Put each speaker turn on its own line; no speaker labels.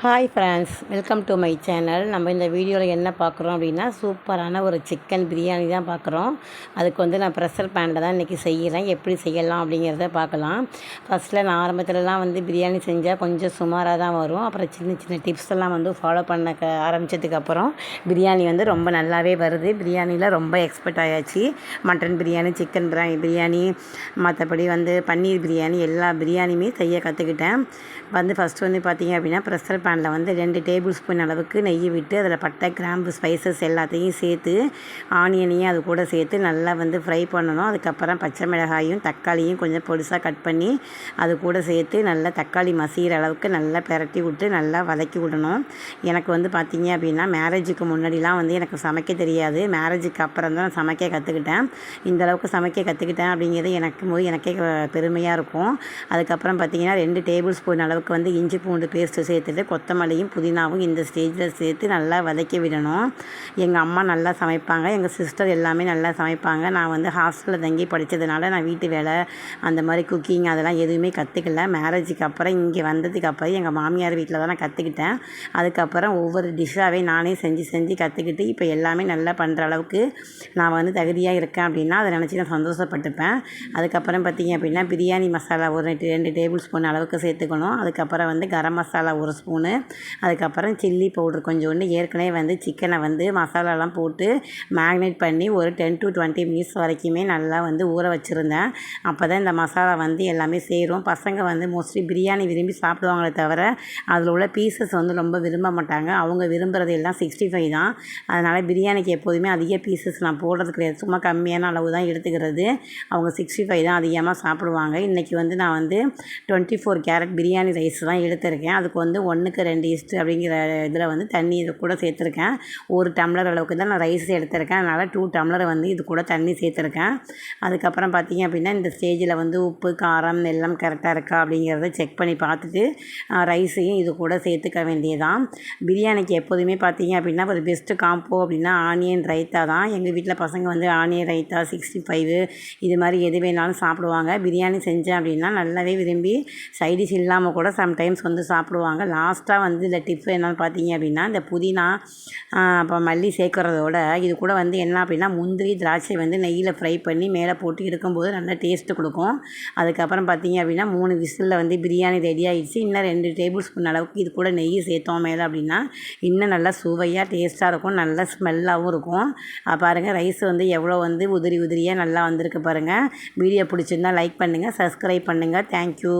Hi friends, welcome to my channel. நம்ம இந்த வீடியோவில் என்ன பார்க்குறோம் அப்படின்னா, சூப்பரான ஒரு சிக்கன் பிரியாணி தான் பார்க்குறோம். அதுக்கு நான் ப்ரெஷர் பேனில் தான் இன்றைக்கி செய்கிறேன். எப்படி செய்யலாம் அப்படிங்கிறத பார்க்கலாம். ஃபஸ்ட்டில் நான் ஆரம்பத்துலலாம் பிரியாணி செஞ்சால் கொஞ்சம் சுமாராக தான் வரும். அப்புறம் சின்ன சின்ன டிப்ஸ் எல்லாம் ஃபாலோ பண்ண ஆரம்பித்ததுக்கப்புறம் பிரியாணி ரொம்ப நல்லாவே வருது. பிரியாணியில் ரொம்ப எக்ஸ்பர்ட் ஆயாச்சு. மட்டன் பிரியாணி, சிக்கன் பிரியாணி, மற்றபடி பன்னீர் பிரியாணி எல்லா பிரியாணியுமே செய்ய கற்றுக்கிட்டேன். ஃபஸ்ட்டு பார்த்திங்க அப்படின்னா ப்ரெஷர் பேனில் 2 டேபிள் ஸ்பூன் அளவுக்கு நெய் விட்டு அதில் பட்டை, கிராம்பு, ஸ்பைசஸ் எல்லாத்தையும் சேர்த்து ஆனியனையும் அது கூட சேர்த்து நல்லா ஃப்ரை பண்ணணும். அதுக்கப்புறம் பச்சை மிளகாயும் தக்காளியும் கொஞ்சம் பொடிசாக கட் பண்ணி அது கூட சேர்த்து நல்லா தக்காளி மசிகிற அளவுக்கு நல்லா பெரட்டி விட்டு நல்லா வதக்கி விடணும். எனக்கு பார்த்திங்க அப்படின்னா மேரேஜுக்கு முன்னாடிலாம் எனக்கு சமைக்க தெரியாது. மேரேஜுக்கு அப்புறம் தான் சமைக்க கற்றுக்கிட்டேன். இந்தளவுக்கு சமைக்க கற்றுக்கிட்டேன் அப்படிங்கிறது எனக்கே பெருமையாக இருக்கும். அதுக்கப்புறம் பார்த்திங்கன்னா 2 டேபிள் ஸ்பூன் அளவுக்கு இஞ்சி பூண்டு பேஸ்ட்டு சேர்த்துட்டு கொத்தமல்லியும் புதினாவும் இந்த ஸ்டேஜில் சேர்த்து நல்லா வதக்கி விடணும். எங்கள் அம்மா நல்லா சமைப்பாங்க. எங்கள் சிஸ்டர் எல்லாமே நல்லா சமைப்பாங்க. நான் ஹாஸ்டலில் தங்கி படித்ததுனால நான் வீட்டு வேலை அந்த மாதிரி குக்கிங் அதெல்லாம் எதுவுமே கற்றுக்கல. மேரேஜுக்கு அப்புறம் இங்கே வந்ததுக்கப்புறம் எங்கள் மாமியார் வீட்டில் தான் நான் கற்றுக்கிட்டேன். அதுக்கப்புறம் ஒவ்வொரு டிஷ்ஷாகவே நானே செஞ்சு கற்றுக்கிட்டு இப்போ எல்லாமே நல்லா பண்ணுற அளவுக்கு நான் தகுதியாக இருக்கேன் அப்படின்னா அதை நினச்சி நான் சந்தோஷப்பட்டுப்பேன். அதுக்கப்புறம் பார்த்திங்க அப்படின்னா பிரியாணி மசாலா ஒரு 2 டேபிள் ஸ்பூன் அளவுக்கு சேர்த்துக்கணும். அதுக்கப்புறம் கரம் மசாலா 1 ஸ்பூனு, அதுக்கப்புறம் சில்லி பவுட்ரு கொஞ்சோண்டு, ஏற்கனவே சிக்கனை மசாலாலாம் போட்டு மேக்னேட் பண்ணி ஒரு 10 to 20 மினிட்ஸ் வரைக்குமே நல்லா ஊற வச்சுருந்தேன். அப்போ தான் இந்த மசாலா எல்லாமே சேரும். பசங்க மோஸ்ட்லி பிரியாணி விரும்பி சாப்பிடுவாங்களே தவிர அதில் உள்ள பீசஸ் ரொம்ப விரும்ப மாட்டாங்க. அவங்க விரும்புகிறது எல்லாம் 65 தான். அதனால் பிரியாணிக்கு எப்போதுமே அதிக பீசஸ் நான் போடுறது கிடையாது. சும்மா கம்மியான அளவு தான் எடுத்துக்கிறது. அவங்க 65 தான் அதிகமாக சாப்பிடுவாங்க. இன்றைக்கி நான் 24 கேரட் பிரியாணி ரைஸ் தான் எடுத்திருக்கேன். அதுக்கு 1க்கு 2 அப்படிங்கிற இதில் தண்ணி இது கூட சேர்த்துருக்கேன். 1 டம்ளர் அளவுக்கு தான் நான் ரைஸ் எடுத்திருக்கேன். அதனால் 2 டம்ளர் இது கூட தண்ணி சேர்த்துருக்கேன். அதுக்கப்புறம் பார்த்திங்க அப்படின்னா இந்த ஸ்டேஜில் உப்பு, காரம் எல்லாம் கரெக்டாக இருக்கா அப்படிங்கிறத செக் பண்ணி பார்த்துட்டு ரைஸையும் இது கூட சேர்த்துக்க வேண்டியதான். பிரியாணிக்கு எப்போதுமே பார்த்திங்க அப்படின்னா ஒரு பெஸ்ட்டு காம்போ அப்படின்னா ஆனியன் ரைத்தா தான். எங்கள் வீட்டில் பசங்க ஆனியன் ரைத்தா, 65 இது மாதிரி எது வேணாலும் சாப்பிடுவாங்க. பிரியாணி செஞ்சேன் அப்படின்னா நல்லாவே விரும்பி சைடிஷ் இல்லாமல் கூட சம்டைம்ஸ் சாப்பிடுவாங்க. லாஸ்ட்டாக இதில் டிப்ஸ் என்னென்னு பார்த்தீங்க அப்படின்னா இந்த புதினா அப்புறம் மல்லி சேர்க்குறதோட இது கூட என்ன அப்படின்னா முந்திரி, திராட்சை நெய்யில் ஃப்ரை பண்ணி மேலே போட்டு இருக்கும்போது நல்லா டேஸ்ட்டு கொடுக்கும். அதுக்கப்புறம் பார்த்தீங்க அப்படின்னா 3 விசிலில் பிரியாணி ரெடி ஆகிடுச்சு. இன்னும் 2 டேபிள் ஸ்பூன் அளவுக்கு இது கூட நெய் சேர்த்தோம் மேலே அப்படின்னா இன்னும் நல்லா சுவையாக டேஸ்ட்டாக இருக்கும். நல்லா ஸ்மெல்லாகவும் இருக்கும். பாருங்கள் ரைஸ் எவ்வளோ உதிரியாக நல்லா வந்திருக்கு பாருங்கள். வீடியோ பிடிச்சிருந்தால் லைக் பண்ணுங்கள், சப்ஸ்கிரைப் பண்ணுங்கள். தேங்க்யூ.